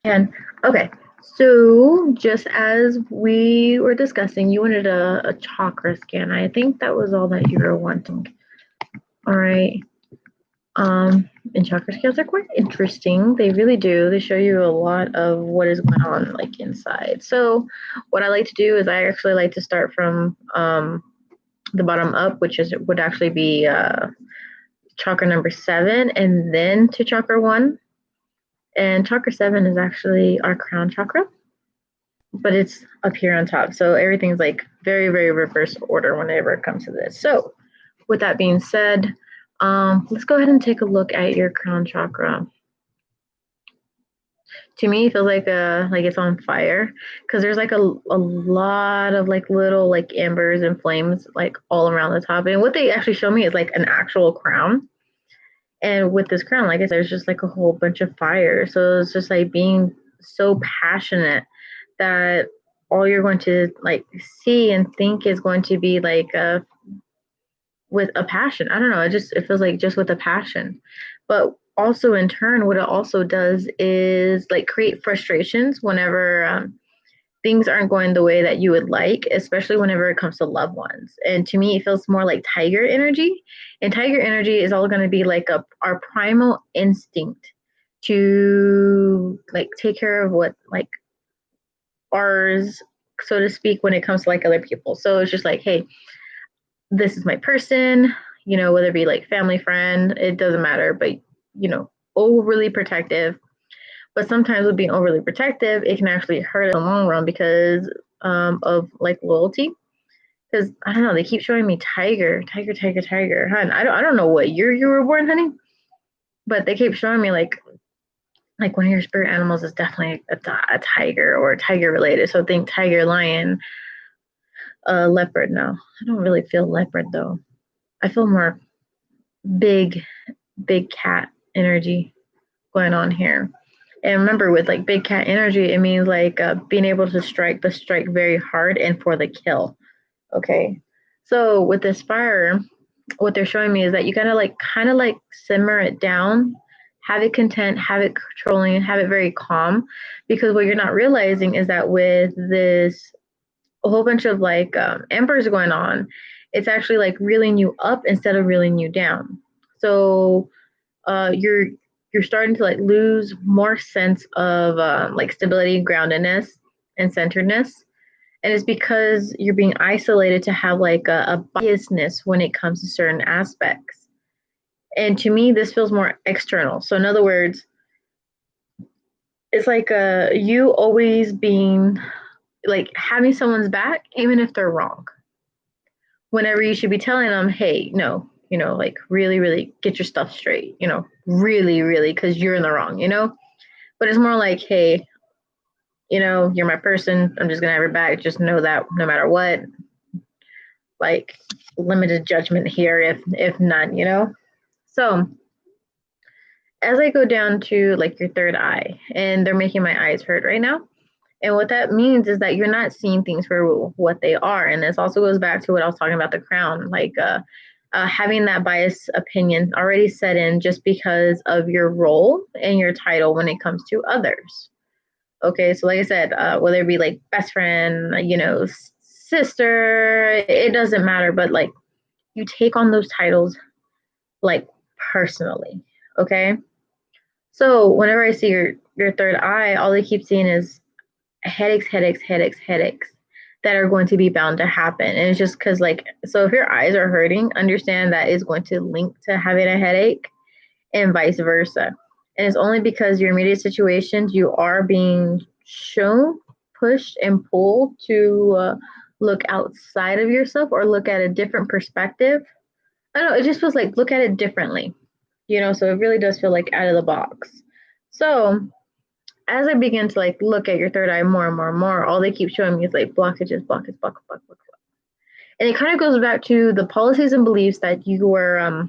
And okay, so just as we were discussing, you wanted a chakra scan. I think that was all that you were wanting. All right. And chakra scans are quite interesting. They really do. They show you a lot of what is going on like inside. So what I like to do is I actually like to start from the bottom up, which is would actually be chakra number 7, and then to chakra 1. And chakra 7 is actually our crown chakra, but it's up here on top. So everything's like very, very reverse order whenever it comes to this. So with that being said, let's go ahead and take a look at your crown chakra. To me, it feels like it's on fire because there's like a lot of like little like embers and flames like all around the top. And what they actually show me is like an actual crown. And with this crown, like I said, there's just like a whole bunch of fire. So it's just like being so passionate that all you're going to like see and think is going to be like with a passion. I don't know. It feels like just with a passion. But also in turn, what it also does is like create frustrations whenever things aren't going the way that you would like, especially whenever it comes to loved ones. And to me, it feels more like tiger energy. And tiger energy is all going to be like our primal instinct to like take care of what like ours, so to speak, when it comes to like other people. So it's just like, hey, this is my person, whether it be like family, friend, it doesn't matter, but overly protective. But sometimes with being overly protective, it can actually hurt in the long run because of like loyalty. Because I don't know, they keep showing me tiger, tiger, tiger, tiger. Hun, I don't know what year you were born, honey, but they keep showing me like one of your spirit animals is definitely a tiger or tiger related. So think tiger, lion, leopard. No, I don't really feel leopard though. I feel more big, big cat energy going on here. And remember, with like big cat energy, it means like being able to strike, but strike very hard and for the kill. Okay. So with this fire, what they're showing me is that you gotta like kind of like simmer it down, have it content, have it controlling, have it very calm. Because what you're not realizing is that with this a whole bunch of like embers going on, it's actually like reeling you up instead of reeling you down. So you're starting to like lose more sense of like stability, groundedness, and centeredness. And it's because you're being isolated to have like a biasness when it comes to certain aspects. And to me, this feels more external. So in other words, it's like you always being like having someone's back, even if they're wrong. Whenever you should be telling them, hey, no, like really, really get your stuff straight, really, really, because you're in the wrong, But it's more like, hey, you're my person. I'm just gonna have your back. Just know that no matter what, like limited judgment here, if none, So as I go down to like your third eye, and they're making my eyes hurt right now. And what that means is that you're not seeing things for what they are. And this also goes back to what I was talking about the crown, like having that biased opinion already set in just because of your role and your title when it comes to others. Okay, so like I said, whether it be like best friend, sister, it doesn't matter, but like you take on those titles like personally. Okay, so whenever I see your third eye, all they keep seeing is headaches, headaches, headaches, headaches that are going to be bound to happen. And it's just because, like, so if your eyes are hurting, understand that is going to link to having a headache and vice versa. And it's only because your immediate situations, you are being shown, pushed, and pulled to look outside of yourself or look at a different perspective. I don't know, it just feels like look at it differently, so it really does feel like out of the box. So as I begin to like look at your third eye more and more and more, all they keep showing me is like blockages, blockage, block, block, block, block. And it kind of goes back to the policies and beliefs that you were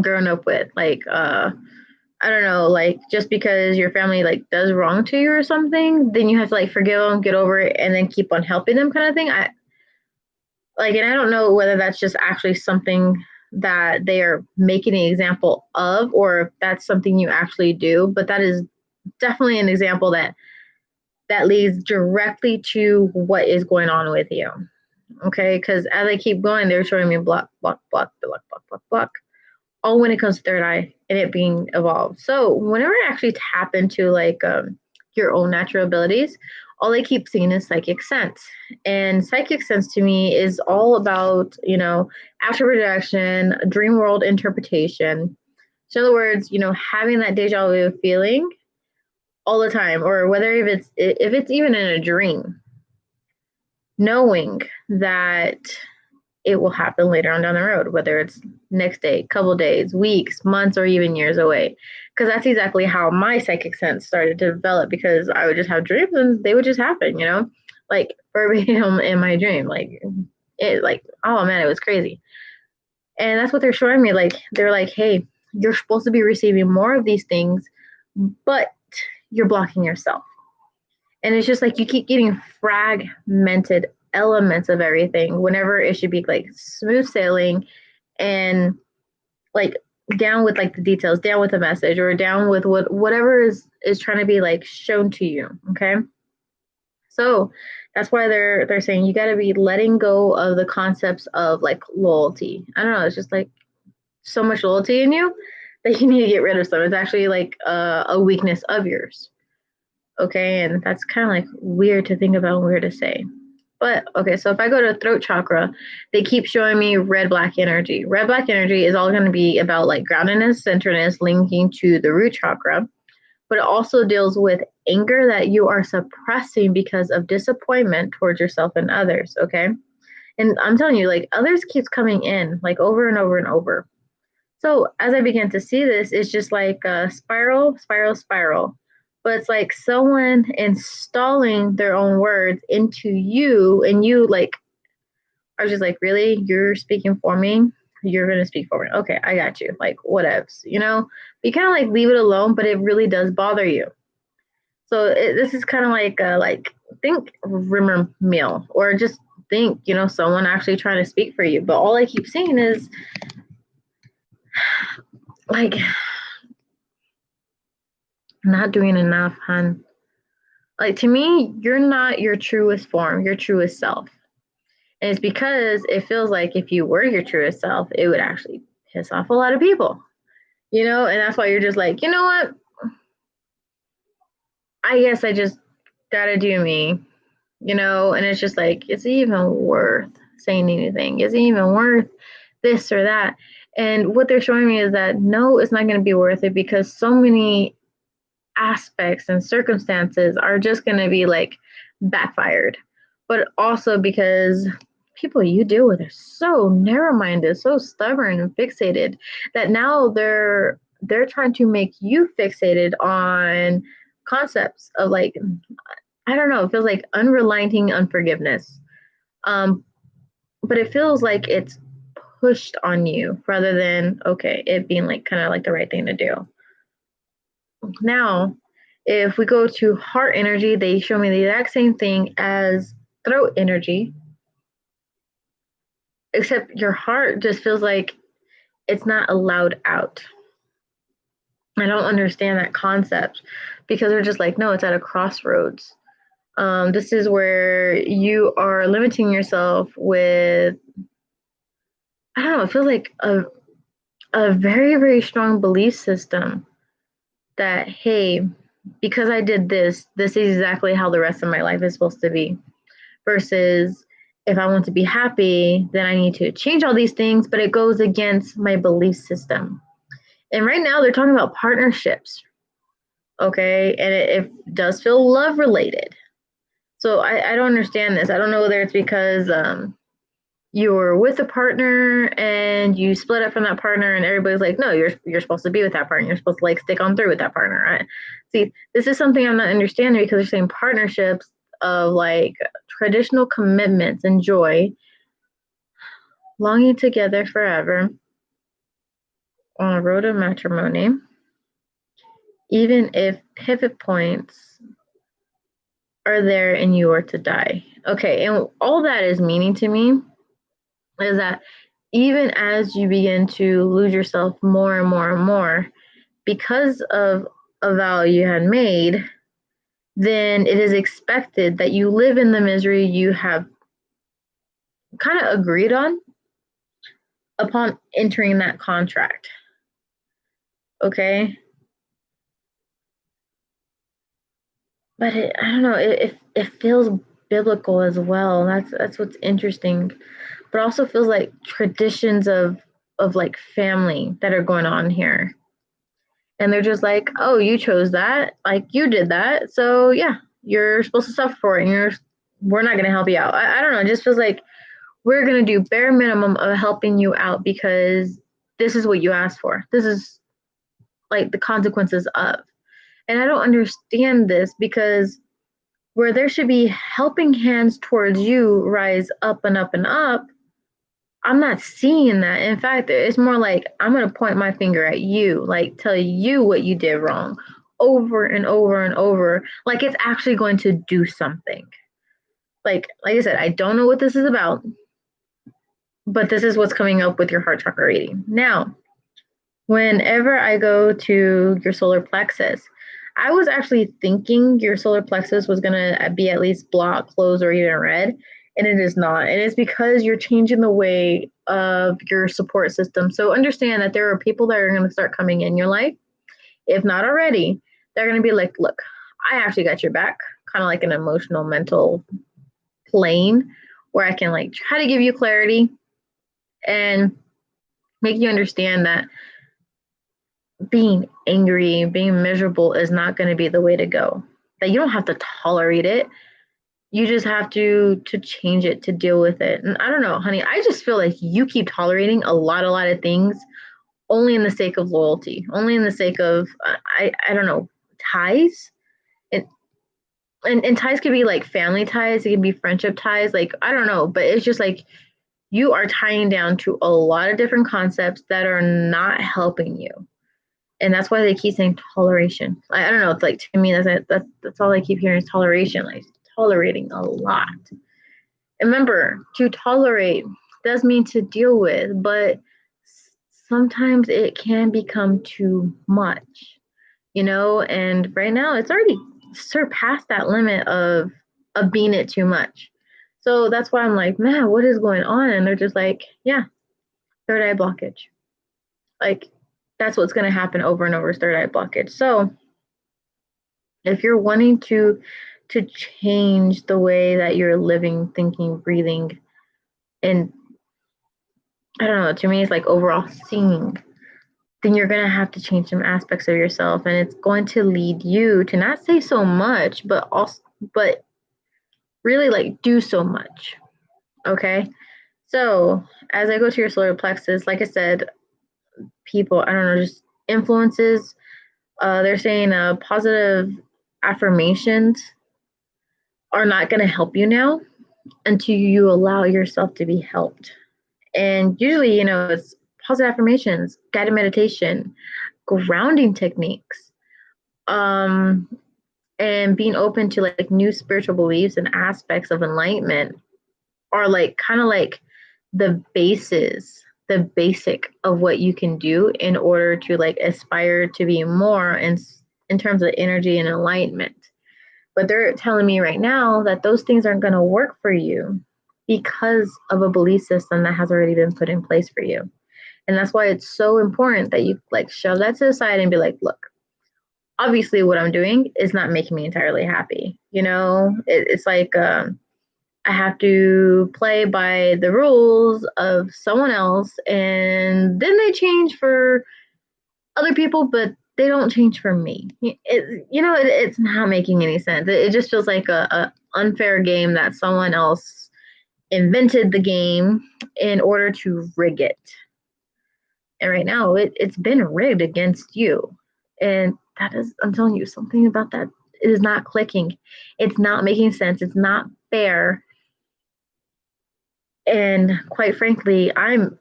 growing up with. Like I don't know, like just because your family like does wrong to you or something, then you have to like forgive them, get over it, and then keep on helping them kind of thing. And I don't know whether that's just actually something that they are making an example of, or if that's something you actually do, but that is definitely an example that leads directly to what is going on with you. Okay, because as I keep going, they're showing me block, block, block, block, block, block, block. All when it comes to third eye and it being evolved. So whenever I actually tap into like your own natural abilities, all I keep seeing is psychic sense. And psychic sense to me is all about, astral projection, dream world interpretation. So in other words, having that deja vu feeling all the time, or whether if it's even in a dream, knowing that it will happen later on down the road, whether it's next day, couple days, weeks, months, or even years away. Because that's exactly how my psychic sense started to develop, because I would just have dreams and they would just happen, like verbatim in my dream. Oh man, it was crazy. And that's what they're showing me. Like, they're like, hey, you're supposed to be receiving more of these things, but you're blocking yourself. And it's just like you keep getting fragmented elements of everything whenever it should be like smooth sailing and like down with like the details, down with the message, or down with whatever is trying to be like shown to you. Okay. So that's why they're saying you got to be letting go of the concepts of like loyalty. I don't know. It's just like so much loyalty in you that you need to get rid of some. It's actually like a weakness of yours. Okay. And that's kind of like weird to think about and weird to say. But okay, so if I go to throat chakra, they keep showing me red black energy. Red black energy is all going to be about like groundedness, centeredness, linking to the root chakra. But it also deals with anger that you are suppressing because of disappointment towards yourself and others. Okay. And I'm telling you, like others keeps coming in like over and over and over. So as I began to see this, it's just like a spiral, spiral, spiral. But it's like someone installing their own words into you, and you like are just like, really? You're speaking for me? You're gonna speak for me. Okay, I got you. Like whatevs, You kind of like leave it alone, but it really does bother you. So this is kind of like think rumor mill, or just think, someone actually trying to speak for you. But all I keep seeing is like not doing enough, hun. Like to me, you're not your truest form, your truest self. And it's because it feels like if you were your truest self, it would actually piss off a lot of people, and that's why you're just like, you know what? I guess I just gotta do me, and it's just like, is it even worth saying anything? Is it even worth this or that? And what they're showing me is that no, it's not going to be worth it, because so many aspects and circumstances are just going to be like backfired. But also because people you deal with are so narrow-minded, so stubborn and fixated, that now they're trying to make you fixated on concepts of like, I don't know, it feels like unrelenting unforgiveness. Um, but it feels like it's pushed on you rather than, okay, it being like kind of like the right thing to do. Now, if we go to heart energy, they show me the exact same thing as throat energy, except your heart just feels like it's not allowed out. I don't understand that concept, because they're just like, no, it's at a crossroads. This is where you are limiting yourself with, I don't know, it feels like a very, very strong belief system that, hey, because I did this is exactly how the rest of my life is supposed to be. Versus if I want to be happy, then I need to change all these things, but it goes against my belief system. And right now they're talking about partnerships. Okay. And it does feel love related. So I don't understand this. I don't know whether it's because you were with a partner and you split up from that partner, and everybody's like, no, you're supposed to be with that partner. You're supposed to like stick on through with that partner. Right? See, this is something I'm not understanding, because they're saying partnerships of like traditional commitments and joy, longing together forever on a road of matrimony, even if pivot points are there and you are to die. Okay, and all that is meaning to me is that even as you begin to lose yourself more and more and more because of a vow you had made, then it is expected that you live in the misery you have kind of agreed on upon entering that contract. Okay? But I don't know, it feels biblical as well. That's what's interesting. But also feels like traditions of like family that are going on here. And they're just like, oh, you chose that, like you did that, so yeah, you're supposed to suffer for it, and we're not going to help you out. I don't know, it just feels like we're going to do bare minimum of helping you out because this is what you asked for. This is like the consequences of. And I don't understand this because where there should be helping hands towards you rise up and up and up, I'm not seeing that. In fact, it's more like I'm going to point my finger at you, like tell you what you did wrong over and over and over. Like it's actually going to do something. Like I said, I don't know what this is about, but this is what's coming up with your heart chakra reading. Now, whenever I go to your solar plexus, I was actually thinking your solar plexus was going to be at least blocked, closed, or even red, and it is not. And it's because you're changing the way of your support system. So understand that there are people that are going to start coming in your life, if not already. They're going to be like, look, I actually got your back, kind of like an emotional, mental plane where I can like try to give you clarity and make you understand that being angry, being miserable is not going to be the way to go. That you don't have to tolerate it. You just have to change it, to deal with it. And I don't know, honey, I just feel like you keep tolerating a lot of things only in the sake of loyalty, only in the sake of I don't know, ties. And and ties could be like family ties, it can be friendship ties, like I don't know, but it's just like you are tying down to a lot of different concepts that are not helping you. And that's why they keep saying toleration. I don't know. It's like to me that's all I keep hearing is toleration, like tolerating a lot. And remember, to tolerate does mean to deal with, but sometimes it can become too much, you know. And right now, it's already surpassed that limit of being it too much. So that's why I'm like, man, what is going on? And they're just like, yeah, third eye blockage. Like that's what's going to happen over and over is third eye blockage. So if you're wanting to change the way that you're living, thinking, breathing, and I don't know, to me it's like overall seeing, then you're gonna have to change some aspects of yourself, and it's going to lead you to not say so much, but really like do so much. Okay. So as I go to your solar plexus, like I said, people, I don't know, just influences. They're saying positive affirmations are not going to help you now until you allow yourself to be helped. And usually, you know, it's positive affirmations, guided meditation, grounding techniques, um, and being open to like new spiritual beliefs and aspects of enlightenment are like kind of like the basic of what you can do in order to like aspire to be more in terms of energy and enlightenment. But they're telling me right now that those things aren't going to work for you because of a belief system that has already been put in place for you. And that's why it's so important that you like shove that to the side and be like, look, obviously what I'm doing is not making me entirely happy. You know, it's like I have to play by the rules of someone else, and then they change for other people, but they don't change for me. It's not making any sense. It just feels like a unfair game that someone else invented the game in order to rig it. And right now, it's been rigged against you, and that is, I'm telling you, something about that is not clicking. It's not making sense. It's not fair. And quite frankly, I'm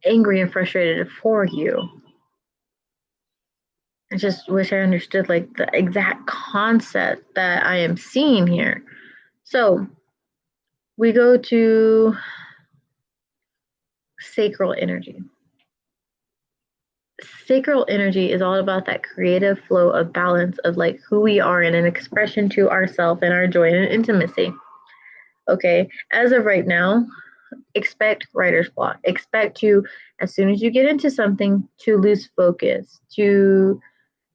angry and frustrated for you. I just wish I understood like the exact concept that I am seeing here. So we go to sacral energy. sacral energy is all about that creative flow of balance of like who we are and an expression to ourself and our joy and intimacy. Okay, as of right now, expect writer's block. Expect to, as soon as you get into something, to lose focus. To,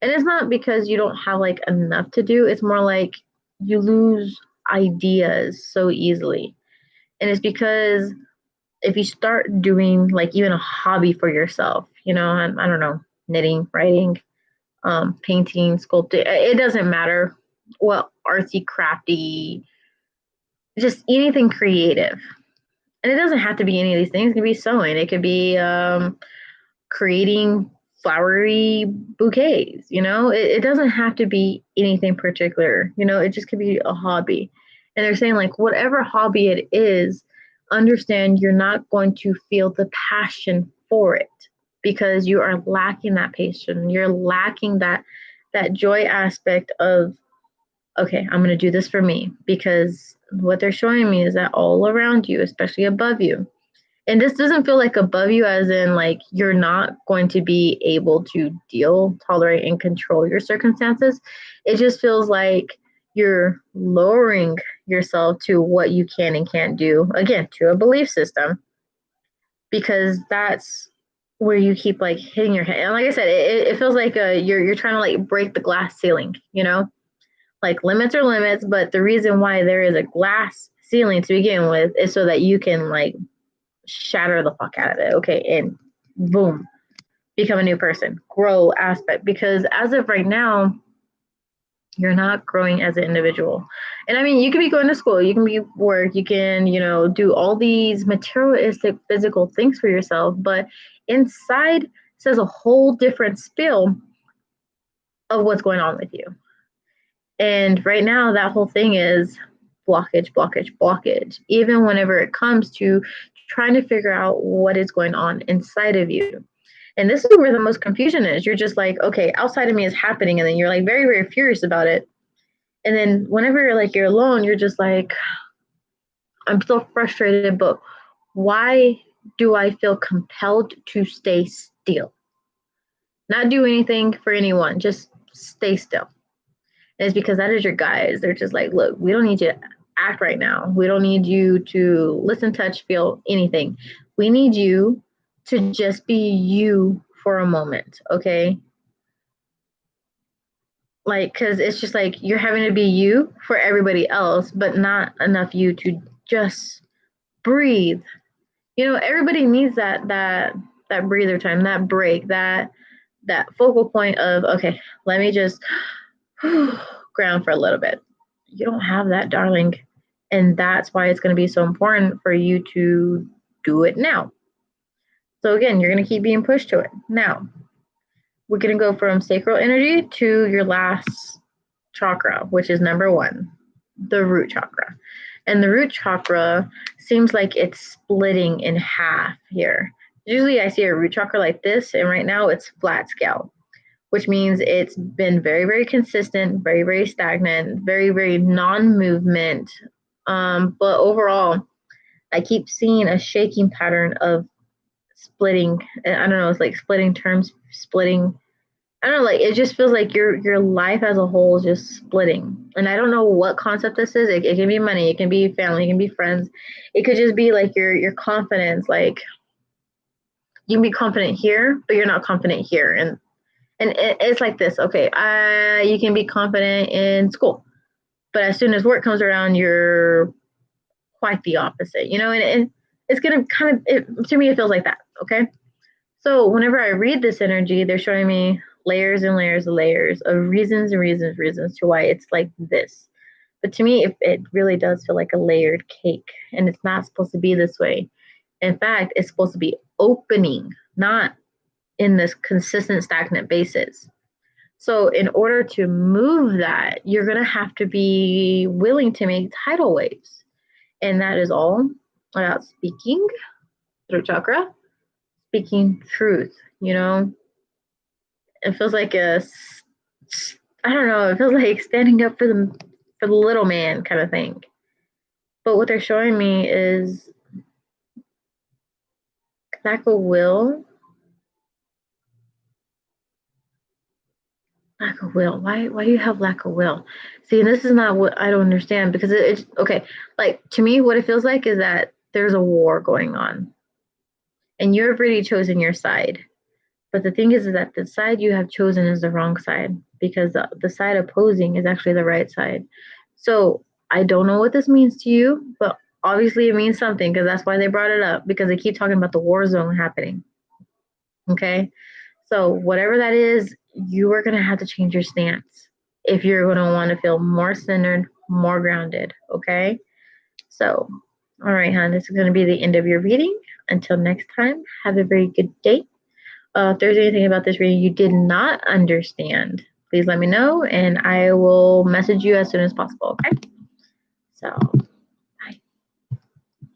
and it's not because you don't have like enough to do. It's more like you lose ideas so easily, and it's because if you start doing like even a hobby for yourself, I don't know, knitting, writing, painting, sculpting, it doesn't matter what artsy, crafty, just anything creative. And it doesn't have to be any of these things. It can be sewing. It could be creating flowery bouquets. It doesn't have to be anything particular. It just could be a hobby. And they're saying like whatever hobby it is, understand you're not going to feel the passion for it because you are lacking that passion. You're lacking that joy aspect of, okay, I'm going to do this for me, because what they're showing me is that all around you, especially above you, and this doesn't feel like above you as in like you're not going to be able to deal, tolerate, and control your circumstances. It just feels like you're lowering yourself to what you can and can't do, again, to a belief system, because that's where you keep like hitting your head. And like I said, it feels like you're trying to like break the glass ceiling. Like limits are limits, but the reason why there is a glass ceiling to begin with is so that you can like shatter the fuck out of it, okay, and boom, become a new person, grow aspect. Because as of right now, you're not growing as an individual. And I mean, you can be going to school, you can be work, you can, do all these materialistic physical things for yourself, but inside says a whole different spiel of what's going on with you. And right now, that whole thing is blockage, blockage, blockage, even whenever it comes to trying to figure out what is going on inside of you. And this is where the most confusion is. You're just like, okay, outside of me is happening. And then you're like very, very furious about it. And then whenever you're alone, you're just like, I'm so frustrated, but why do I feel compelled to stay still? Not do anything for anyone, just stay still. And it's because that is your guides. They're just like, look, we don't need you to act right now. We don't need you to listen, touch, feel anything. We need you to just be you for a moment, okay? Like, because it's just like you're having to be you for everybody else, but not enough you to just breathe. Everybody needs that breather time, that break, that focal point of, okay, let me just ground for a little bit. You don't have that, darling. And that's why it's going to be so important for you to do it now. So again, you're going to keep being pushed to it. Now, we're going to go from sacral energy to your last chakra, which is number 1, the root chakra. And the root chakra seems like it's splitting in half here. Usually I see a root chakra like this, and right now it's flat scale, which means it's been very, very consistent, very, very stagnant, very, very non-movement. But overall, I keep seeing a shaking pattern of splitting. I don't know, it's like splitting terms, splitting. I don't know, like it just feels like your life as a whole is just splitting. And I don't know what concept this is. It can be money, it can be family, it can be friends. It could just be like your confidence. Like you can be confident here, but you're not confident here. And it's like this. Okay, you can be confident in school, but as soon as work comes around, you're quite the opposite. And it's gonna kind of, to me, it feels like that. Okay, so whenever I read this energy, they're showing me layers and layers and layers of reasons and reasons to why it's like this. But to me, it really does feel like a layered cake, and it's not supposed to be this way. In fact, it's supposed to be opening, not in this consistent stagnant basis. So in order to move that, you're going to have to be willing to make tidal waves. And that is all about speaking through chakra, speaking truth. It feels like I don't know, it feels like standing up for the little man kind of thing. But what they're showing me is lack of will Lack of will. Why do you have lack of will? See, this is not what I don't understand because it's okay. Like to me, what it feels like is that there's a war going on, and you've already chosen your side. But the thing is that the side you have chosen is the wrong side because the side opposing is actually the right side. So I don't know what this means to you, but obviously it means something because that's why they brought it up because they keep talking about the war zone happening. Okay. So whatever that is, you are going to have to change your stance if you're going to want to feel more centered, more grounded. Okay. So, all right, hon, this is going to be the end of your reading. Until next time, have a very good day. If there's anything about this reading you did not understand, please let me know and I will message you as soon as possible. Okay. So